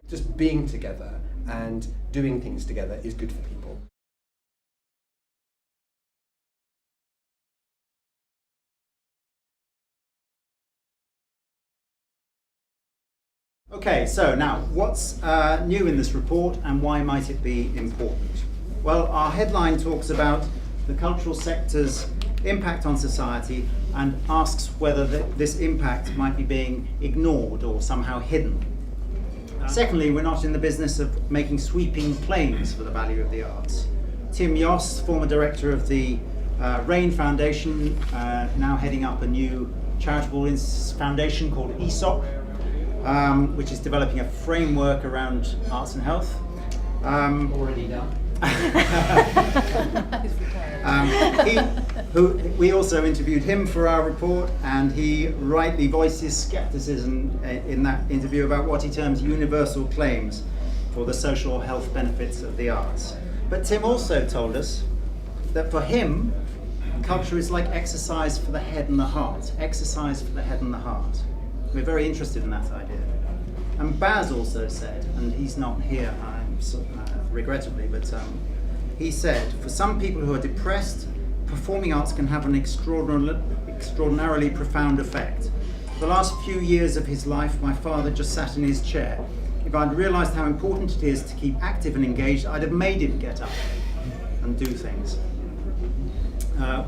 Just being together and doing things together is good for people. Okay, so now what's new in this report and why might it be important? Well, our headline talks about the cultural sector's impact on society and asks whether this impact might be being ignored or somehow hidden. Secondly, we're not in the business of making sweeping claims for the value of the arts. Tim Yoss, former director of the RAIN Foundation, now heading up a new charitable foundation called ESOP, which is developing a framework around arts and health. Already done. We also interviewed him for our report, and he rightly voices scepticism in that interview about what he terms universal claims for the social health benefits of the arts. But Tim also told us that for him, culture is like exercise for the head and the heart. Exercise for the head and the heart. We're very interested in that idea. And Baz also said, and he's not here, regrettably, but he said, for some people who are depressed, performing arts can have an extraordinarily profound effect. For the last few years of his life, my father just sat in his chair. If I'd realised how important it is to keep active and engaged, I'd have made him get up and do things.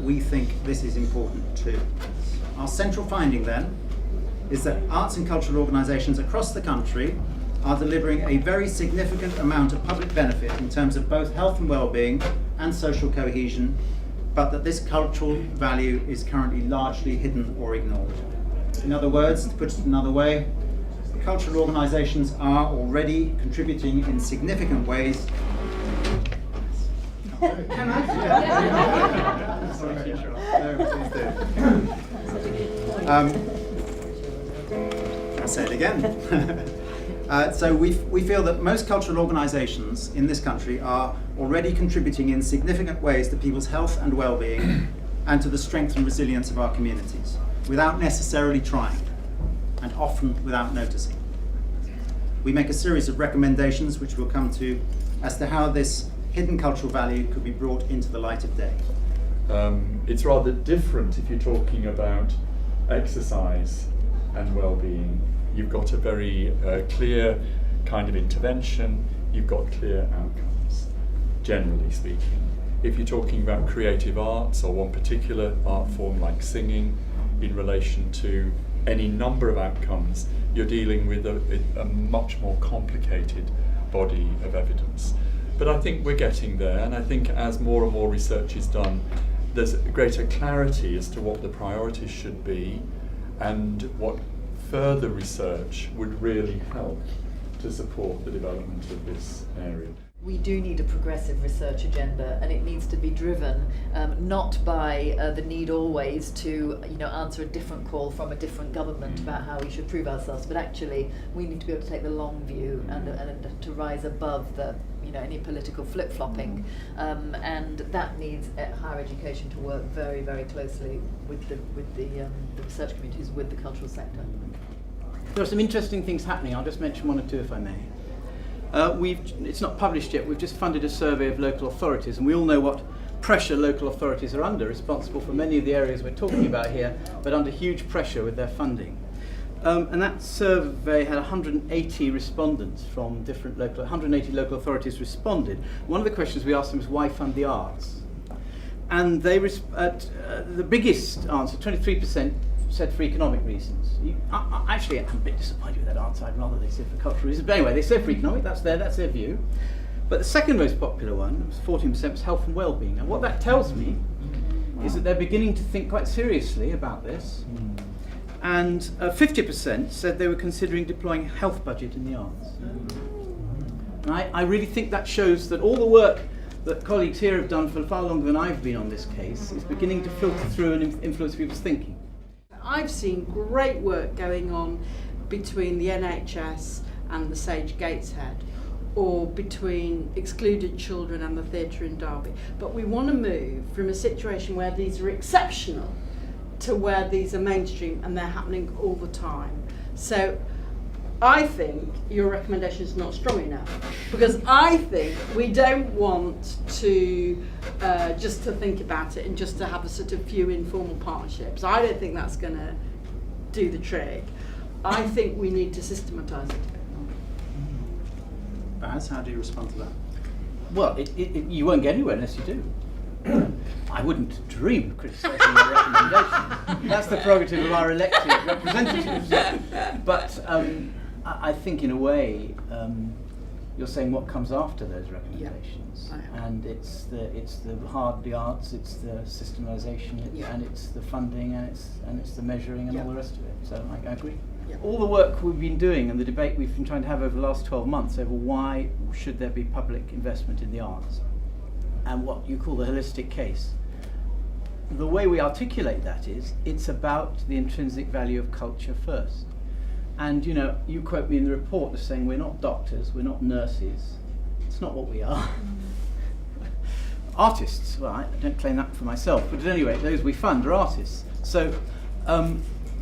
We think this is important too. Our central finding then is that arts and cultural organisations across the country are delivering a very significant amount of public benefit in terms of both health and well-being and social cohesion, but that this cultural value is currently largely hidden or ignored. In other words, to put it another way, cultural organisations are already contributing in significant ways. Can I? No, please do. I'll say it again. So we feel that most cultural organisations in this country are already contributing in significant ways to people's health and well-being and to the strength and resilience of our communities, without necessarily trying, and often without noticing. We make a series of recommendations which we'll come to as to how this hidden cultural value could be brought into the light of day. It's rather different if you're talking about exercise and well-being. You've got a very clear kind of intervention, you've got clear outcomes, generally speaking. If you're talking about creative arts or one particular art form like singing in relation to any number of outcomes, you're dealing with a much more complicated body of evidence. But I think we're getting there, and I think as more and more research is done, there's greater clarity as to what the priorities should be and what further research would really help to support the development of this area. We do need a progressive research agenda, and it needs to be driven not by the need always to answer a different call from a different government about how we should prove ourselves, but actually we need to be able to take the long view and to rise above the any political flip-flopping, and that needs higher education to work very, very closely with the research communities, with the cultural sector. There are some interesting things happening. I'll just mention one or two if I may. It's not published yet. We've just funded a survey of local authorities, and we all know what pressure local authorities are under, responsible for many of the areas we're talking about here, but under huge pressure with their funding. And that survey had 180 respondents from 180 local authorities responded. One of the questions we asked them was, why fund the arts? And they the biggest answer, 23%, said for economic reasons. Actually, I'm a bit disappointed with that answer. I'd rather they said for cultural reasons. But anyway, they said for economic, that's their view. But the second most popular one, 14%, was health and well-being. And what that tells me is that they're beginning to think quite seriously about this. And 50% said they were considering deploying a health budget in the arts. And I really think that shows that all the work that colleagues here have done for far longer than I've been on this case is beginning to filter through and influence people's thinking. I've seen great work going on between the NHS and the Sage Gateshead or between excluded children and the theatre in Derby. But we want to move from a situation where these are exceptional to where these are mainstream and they're happening all the time. So I think your recommendation is not strong enough, because I think we don't want to just to think about it and just to have a sort of few informal partnerships. I don't think that's going to do the trick. I think we need to systematise it. Baz, how do you respond to that? Well, you won't get anywhere unless you do. I wouldn't dream of criticising your recommendation. That's the prerogative of our elected representatives. But I think, in a way, you're saying what comes after those recommendations, and it's the hard arts, it's the systemization, and it's the funding, and it's the measuring, and all the rest of it. So I agree. All the work we've been doing and the debate we've been trying to have over the last 12 months over why should there be public investment in the arts, and what you call the holistic case, the way we articulate that is it's about the intrinsic value of culture first. And you quote me in the report as saying we're not doctors, we're not nurses. It's not what we are. Artists, well, I don't claim that for myself, but at any rate, those we fund are artists. So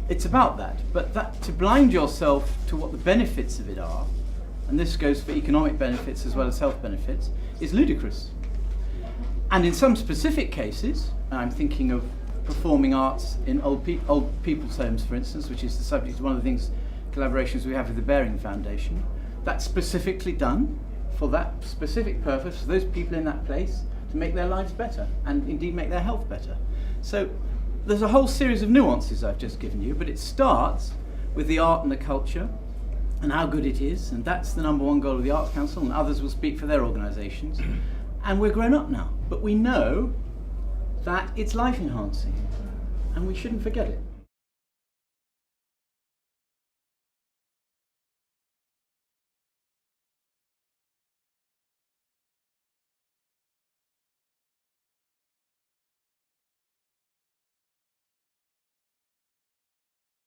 it's about that. But that to blind yourself to what the benefits of it are, and this goes for economic benefits as well as health benefits, is ludicrous. And in some specific cases, and I'm thinking of performing arts in old people's homes, for instance, which is the subject of one of the things, collaborations we have with the Bearing Foundation, that's specifically done for that specific purpose, for those people in that place, to make their lives better, and indeed make their health better. So there's a whole series of nuances I've just given you, but it starts with the art and the culture, and how good it is, and that's the number one goal of the Arts Council, and others will speak for their organisations. And we're grown up now, but we know that it's life enhancing, and we shouldn't forget it.